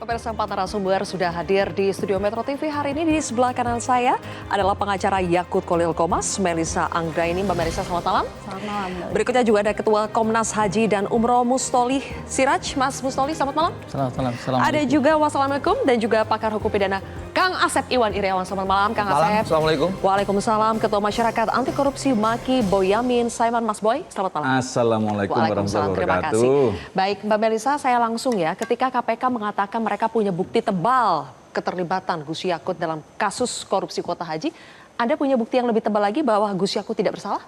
Pemirsa, 4 narasumber sudah hadir di studio Metro TV hari ini. Di sebelah kanan saya adalah pengacara Yakut Kolil Qomas, Melisa Anggraini. Mbak Melisa, selamat malam. Selamat malam. Berikutnya juga ada Ketua Komnas Haji dan Umroh Mustoli Siraj. Mas Mustoli, selamat malam. Selamat malam. Ada juga Wassalamualaikum dan juga pakar hukum pidana Kang Asep Iwan Iriawan. Selamat malam, Kang Asep. Assalamualaikum. Waalaikumsalam. Ketua Masyarakat Anti Korupsi Maki Boyamin Saiman. Mas Boy, selamat malam. Assalamualaikum warahmatullahi Terima wabarakatuh. kasih. Baik, Mbak Melisa, saya langsung ya. Ketika KPK mengatakan mereka punya bukti tebal keterlibatan Gus Yakut dalam kasus korupsi kuota haji, Anda punya bukti yang lebih tebal lagi bahwa Gus Yakut tidak bersalah?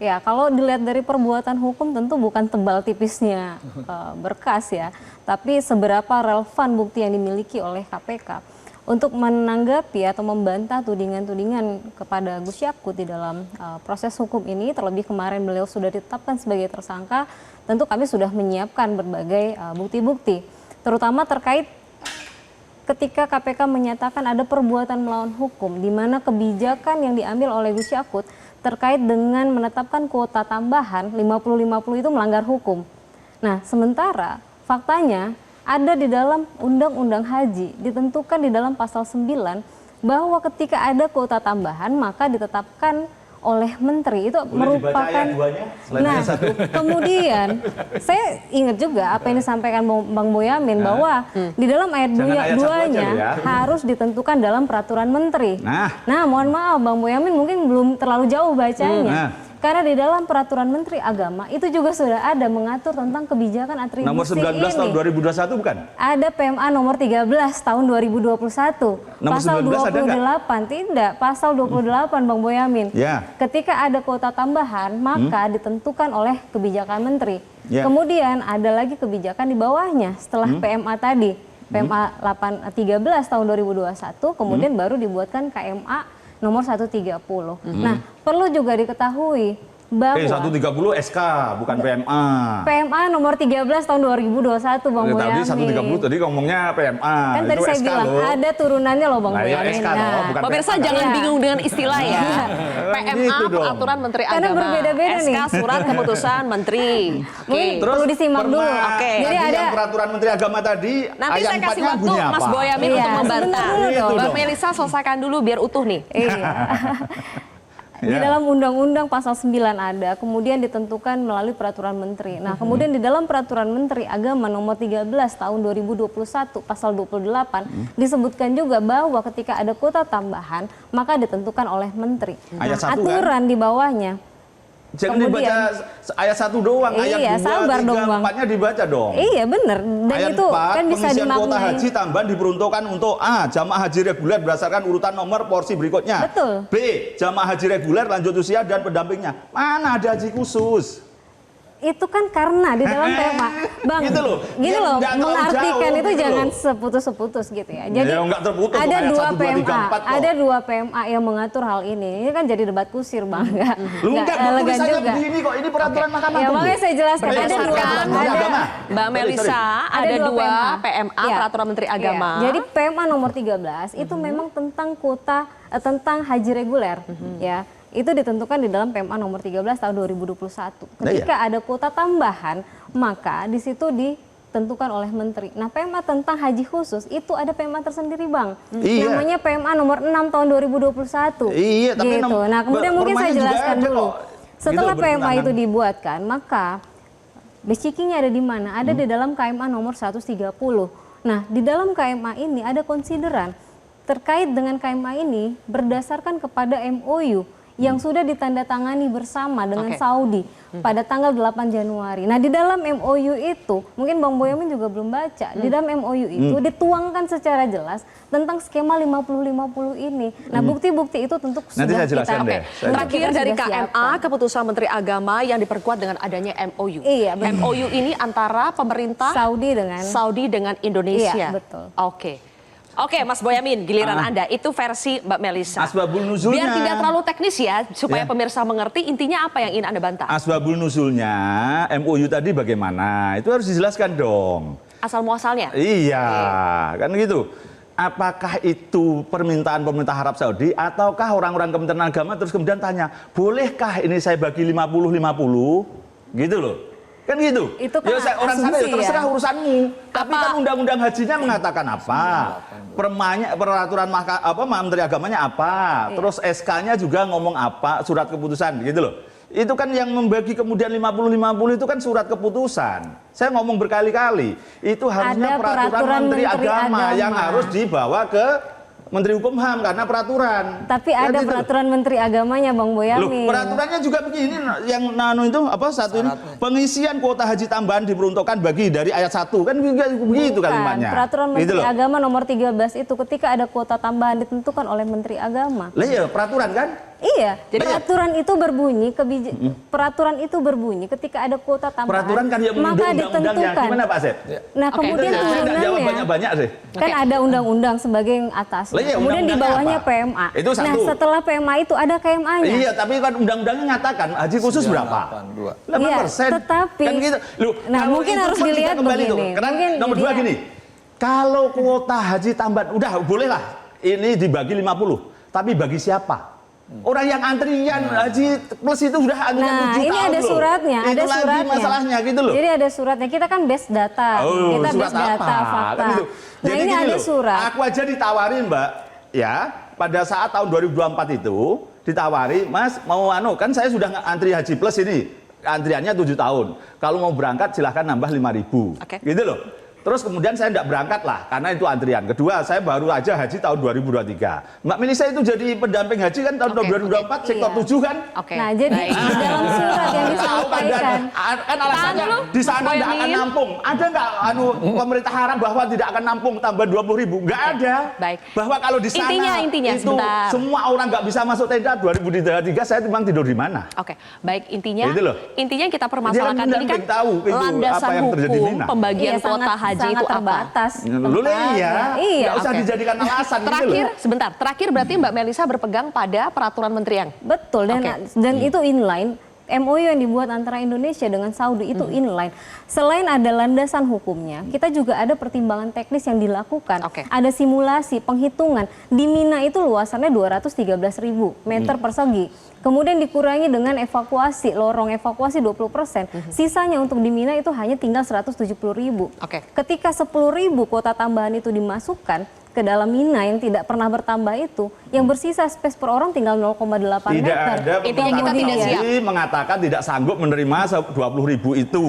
Ya, kalau dilihat dari perbuatan hukum tentu bukan tebal tipisnya berkas ya, tapi seberapa relevan bukti yang dimiliki oleh KPK untuk menanggapi atau membantah tudingan-tudingan kepada Gus Yakut di dalam proses hukum ini. Terlebih kemarin beliau sudah ditetapkan sebagai tersangka, tentu kami sudah menyiapkan berbagai bukti-bukti, terutama terkait ketika KPK menyatakan ada perbuatan melawan hukum, di mana kebijakan yang diambil oleh Gus Yakut terkait dengan menetapkan kuota tambahan 50-50 itu melanggar hukum. Nah, sementara faktanya ada di dalam Undang-Undang Haji, ditentukan di dalam pasal 9 bahwa ketika ada kuota tambahan maka ditetapkan oleh menteri. Itu merupakan, nah kemudian saya ingat juga apa yang disampaikan Bang Boyamin bahwa di dalam ayat 2-nya harus ditentukan dalam peraturan menteri. Nah, mohon maaf Bang Boyamin mungkin belum terlalu jauh bacanya. Karena di dalam peraturan Menteri Agama itu juga sudah ada mengatur tentang kebijakan atribusi nomor 19 ini. tahun 2021 bukan? Ada PMA nomor 13 tahun 2021. Nomor pasal 19 28 tidak, pasal 28 Bang Boyamin. Ya. Ketika ada kuota tambahan maka ditentukan oleh kebijakan menteri. Ya. Kemudian ada lagi kebijakan di bawahnya setelah PMA tadi. PMA 13 tahun 2021 kemudian baru dibuatkan KMA nomor 130. Nah, perlu juga diketahui bahwa 130 SK bukan PMA. PMA nomor 13 tahun 2021 Bang Boyamin. Tadi 130 tadi ngomongnya PMA. Kan tadi saya SK bilang loh. ada turunannya loh Bang Nah, ya, Boyamin. SK loh, bukan Pemirsa PMA. jangan Iya. bingung dengan istilah ya. PMA Gitu dong. peraturan Menteri Karena Agama. berbeda-beda SK nih. surat keputusan Menteri. Mungkin Oke. perlu disimak dulu. Oke. Jadi Tadi ada yang peraturan Menteri Agama tadi Nanti ayat saya kasih 4-nya waktu bunyi apa? Mas Boyamin Iya, untuk membantah. sebentar dulu dong. Mbak Melisa selesaikan dulu biar utuh nih. Iya. Di Ya. dalam Undang-Undang pasal 9 ada, kemudian ditentukan melalui peraturan menteri. Nah, kemudian di dalam peraturan Menteri Agama nomor 13 tahun 2021 pasal 28 disebutkan juga bahwa ketika ada kuota tambahan maka ditentukan oleh menteri. Ayat 1 kan? Aturan di bawahnya. Jangan Kemudian- dibaca ayat 1 doang, Iya, ayat 2, sabar 3, dong, Bang. 4-nya dibaca dong. Iya benar, dan Ayat itu 4, kan bisa pengisian kuota dimaknai. haji tambahan diperuntukkan untuk A. Jamaah haji reguler berdasarkan urutan nomor porsi berikutnya. Betul. B. Jamaah haji reguler lanjut usia dan pendampingnya. Mana ada haji khusus? Itu kan karena di dalam PMA, Bang, Gitu loh. gini Ya, loh, nggak terlalu mengartikan jauh, itu gitu jangan loh. seputus-seputus gitu ya. Jadi Ya, nggak terputus, ada ayat 2 1, 2, 3, PMA, 4 kok. ada 2 PMA yang mengatur hal ini. Ini kan jadi debat kusir, Bang. Lu Nggak enggak elegan tulisannya juga. begini kok, ini peraturan Mahkamah Ya, Agung. makanya saya jelaskan ada Berdasarkan dua, peraturan Menteri ada Agama. Mbak Melisa, ada dua PMA Iya. peraturan Menteri Agama. Iya. Jadi PMA nomor 13 itu memang tentang kuota tentang haji reguler ya. Itu ditentukan di dalam PMA nomor 13 tahun 2021. Ketika ada kuota tambahan, maka di situ ditentukan oleh menteri. Nah, PMA tentang haji khusus itu ada PMA tersendiri, Bang. Iya. Namanya PMA nomor 6 tahun 2021. Iya, tapi gitu. Nah, kemudian mungkin saya permanya juga jelaskan ada dulu. kok. Setelah Gitu, PMA bertentangan. itu dibuatkan, maka basicingnya ada di mana? Ada di dalam KMA nomor 130. Nah, di dalam KMA ini ada konsideran terkait dengan KMA ini berdasarkan kepada MOU yang sudah ditandatangani bersama dengan Oke. Saudi pada tanggal 8 Januari. Nah, di dalam MOU itu, mungkin Bang Boyamin juga belum baca, di dalam MOU itu dituangkan secara jelas tentang skema 50-50 ini. Nah, bukti-bukti itu tentu Nanti sudah saya jelaskan kita, deh. tentu Terakhir kita dari sudah KMA, siapkan. keputusan Menteri Agama yang diperkuat dengan adanya MOU. Iya, betul. MOU ini antara pemerintah Saudi dengan Indonesia. Iya, betul. Oke, Mas Boyamin, giliran Anda. Itu versi Mbak Melisa. Asbabul nuzulnya. Biar tidak terlalu teknis ya, supaya Ya. pemirsa mengerti intinya apa yang ingin Anda bantah. Asbabul nuzulnya MOU tadi bagaimana? Itu harus dijelaskan dong. Asal muasalnya. Iya, kan gitu. Apakah itu permintaan pemerintah Arab Saudi ataukah orang-orang Kementerian Agama terus kemudian tanya, bolehkah ini saya bagi 50-50? Gitu loh. Kan gitu. Itu kan orang sana ya asumsi terserah ya. urusanmu. Tapi kan undang-undang hajinya mengatakan apa? Peraturan Menteri Agamanya apa? Terus SK-nya juga ngomong apa? Surat keputusan gitu loh. Itu kan yang membagi kemudian 50-50 itu kan surat keputusan. Saya ngomong berkali-kali. Itu harusnya Ada peraturan Menteri Agama yang harus dibawa ke Menteri Hukum HAM karena peraturan. Tapi Kan ada gitu. peraturan Menteri Agamanya, Bang Loh, Boyamin. peraturannya juga begini yang itu ini pengisian kuota haji tambahan diperuntukkan bagi dari ayat 1 kan begitu Bukan. kalimatnya. Peraturan Gitu Menteri loh. Agama nomor 13 itu ketika ada kuota tambahan ditentukan oleh Menteri Agama. Lah ya peraturan kan? Iya, jadi peraturan itu berbunyi peraturan itu berbunyi ketika ada kuota tambahan. Peraturan kan yang maka menundang undang-undangnya. ditentukan. Gimana Pak Sep? Nah, kemudian Saya nggak jawab turunannya banyak-banyak sih. kan ada undang-undang sebagai yang atas. Lah iya, Kemudian di undang-undangnya bawahnya apa? PMA. Itu satu. Nah, setelah PMA itu ada KMA-nya. Iya, tapi kan undang-undangnya nyatakan haji khusus berapa? 8,2. 8%. Iya, tetapi- kan gitu. Loh, Nah, kalau mungkin itu harus pun juga dilihat kembali tuh. begini. Karena Mungkin nomor 2 jadi- gini. Kalau kuota haji tambahan udah bolehlah ini dibagi 50. Tapi bagi siapa? Orang yang antrian haji plus itu udah antrian Nah, 7 ini tahun ada loh. suratnya, Itu ada lagi suratnya. masalahnya gitu loh. Jadi ada suratnya. Kita kan base data. Oh, Kita surat base data, apa? fakta. Kan gitu. Nah, Jadi ini gini ada loh, surat. Aku aja ditawarin, Mbak, ya, pada saat tahun 2024 itu ditawari, Mas, mau kan saya sudah antri haji plus ini. Antriannya 7 tahun. Kalau mau berangkat silahkan nambah 5.000. Oke. Gitu loh. Terus kemudian saya tidak berangkat lah, karena itu antrian. Kedua, saya baru aja haji tahun 2023. Mbak Melisa itu jadi pendamping haji kan tahun Oke, 2024, sektor Iya. 7 kan? Oke. Nah, jadi baik. di dalam surat yang disampaikan. Kan alasannya dulu, di sana Mas tidak akan Boyamin. nampung. Ada nggak pemerintah Arab bahwa tidak akan nampung tambah 20.000? Nggak ada. Baik. Bahwa kalau di sana Intinya, itu sebentar. semua orang nggak bisa masuk tenda 2023, saya memang tidur di mana? Oke, baik intinya Itu loh. yang kita permasalahkan Dia ini kan tahu itu landasan apa yang terjadi di hukum Mina. pembagian Iya, kuota haji itu apa? terbatas. Lu iya, Iya. nggak usah Oke. dijadikan alasan gitu Terakhir, loh. sebentar. Terakhir berarti Mbak Melisa berpegang pada peraturan menterian. Betul, dan itu inline. MOU yang dibuat antara Indonesia dengan Saudi itu inline. Selain ada landasan hukumnya, kita juga ada pertimbangan teknis yang dilakukan. Oke. Ada simulasi, penghitungan. Di Mina itu luasannya 213.000 meter persegi. Kemudian dikurangi dengan evakuasi, lorong evakuasi 20%. Sisanya untuk di Mina itu hanya tinggal 170.000. Oke. Ketika 10.000 kuota tambahan itu dimasukkan ke dalam Mina yang tidak pernah bertambah itu, yang bersisa space per orang tinggal 0,8 Tidak meter. ada Intinya kita tidak pemerintah siap. Saudi mengatakan tidak sanggup menerima 20.000 itu.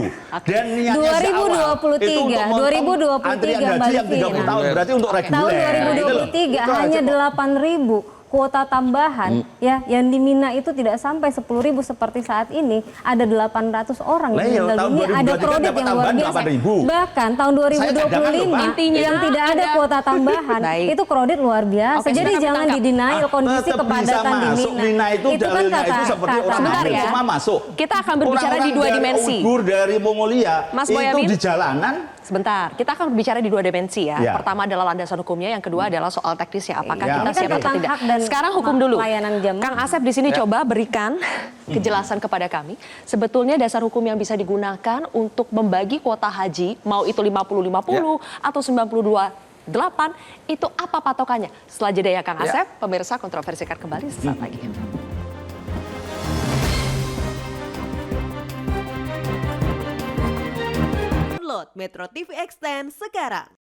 Dan niatnya sejak awal 2023, itu untuk motong 2023, antrian Mbak haji yang 30 Livina. tahun. Berarti untuk reguler. Tahun Gitu loh. 2023 Itu hanya aja kok. 8.000 kuota tambahan ya yang di Mina itu tidak sampai 10.000 seperti saat ini, ada 800 orang Lah yang iya, tinggal tahun di Mina, ada 2023 kredit dapat yang luar tambahan biasa. 8.000. Bahkan tahun Saya cadangan loh, 2025 Pak. Intinya yang tidak ada ada. kuota tambahan Baik. itu kredit luar biasa. Oke, Jadi sebentar, jangan tangkap. didenial kondisi Tetap bisa kepadatan di masuk Mina itu kan dalilnya itu seperti orang Sebentar hamil ya. cuma masuk. Kita akan berbicara di dua Orang-orang dimensi. dari Uyghur, dari Mongolia Mas itu Boyamin. di jalanan. Sebentar, kita akan berbicara di dua dimensi ya. Ya. Pertama adalah landasan hukumnya, yang kedua adalah soal teknisnya. Apakah Iya. kita Ini kan siap atau tentang tidak? hak dan Sekarang hukum dulu. pelayanan jamaah. Kang Asep di sini coba berikan kejelasan kepada kami. Sebetulnya dasar hukum yang bisa digunakan untuk membagi kuota haji, mau itu 50-50 atau 92-8, itu apa patokannya? Setelah jeda ya Kang Asep, pemirsa kontroversikan kembali sesaat lagi. Download Metro TV Extend sekarang.